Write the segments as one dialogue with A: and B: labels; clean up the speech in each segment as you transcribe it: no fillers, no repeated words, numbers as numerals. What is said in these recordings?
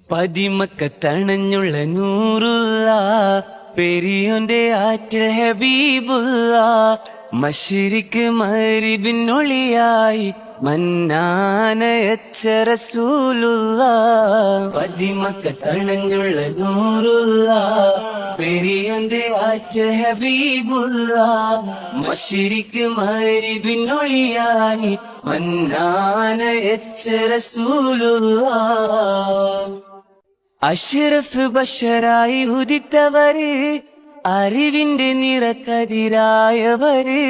A: പതിമക്കത്തണഞ്ഞുള്ള നൂറുള്ള പെരിയോന്റെ ആറ്റൽ ഹബീബുള്ള മശ്രിക്ക് മഗ്രിബിനൊളിയായി മന്നാനയച്ച റസൂലുള്ള പതിമക്കത്തണഞ്ഞുള്ള നൂറുള്ള പെരിയോന്റെ ആറ്റൽ ഹബീബുള്ള മശ്രിക്ക് മഗ്രിബിനൊളിയായി മന്നാനയച്ച റസൂലുള്ള അഷ്റഫ് ബഷറായി ഉദിത്തവര് അറിവിന്റെ നിറക്കതിരായവര്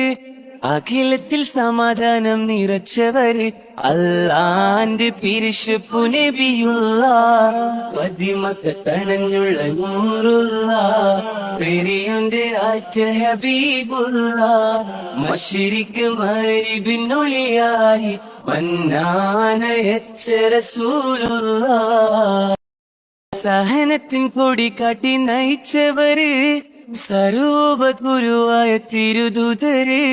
A: അഖിലത്തിൽ സമാധാനം നിറച്ചവര് അല്ലാന്റെ പിരിശുപ്പു നബിയുള്ള പതിമക്കത്തണഞ്ഞുള്ള നൂറുള്ള പെരിയോന്റെ ആറ്റ ഹബീബുള്ള മശ്രിക്ക് മഗ്രിബിനൊളിയായി മന്നാനയച്ച റസൂലുള്ള സഹനത്തിൻ കൊടി കാട്ടി നയിച്ചവര് സർവോപ ഗുരുവായ തിരുദൂതര്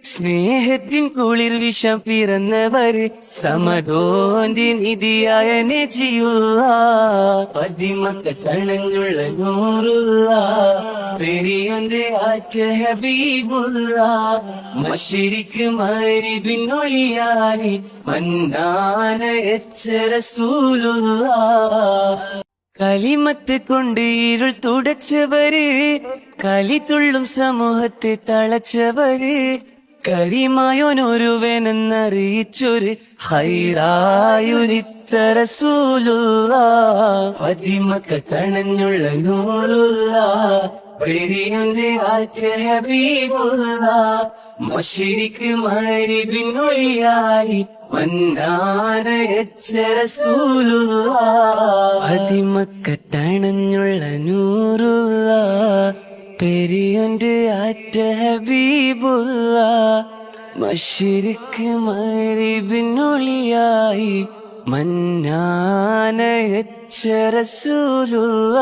A: സ്നേഹത്തിൻ കുളിർ വിഷം പിറന്നവര് സമദോന്തി നിധിയായ നജിയുള്ള പതിമക്കത്തണഞ്ഞുള്ള നൂറുള്ള പെരിയോന്റെ ആറ്റ ഹബീബുള്ള മശ്രിക്ക് മഗ്രിബിനൊളിയായി മന്നാനയച്ച റസൂലുള്ള കലിമത്ത് കൊണ്ട് ഇരുൾ തുടച്ചവര് കലിതുള്ളും സമൂഹത്തെ തളച്ചവര് കരീമായോനൊരുവനെന്നറിയിച്ചൊരു ഹൈറായുരിത്ത റസൂലുള്ള പതിമക്കത്തണഞ്ഞുള്ള നൂറുള്ള പെരിയോന്റെ ആറ്റ ഹബീബുള്ള മശ്രിക്ക് മഗ്രിബിനൊളിയായി മന്നാനയച്ച റസൂലുള്ള പതിമക്കത്തണഞ്ഞുള്ള നൂറുള്ള പെരിയോന്റെ ആറ്റ ഹബീബുള്ള മശ്രിക്ക് മഗ്രിബിനൊളിയായി മന്നാനയച്ച റസൂലുള്ള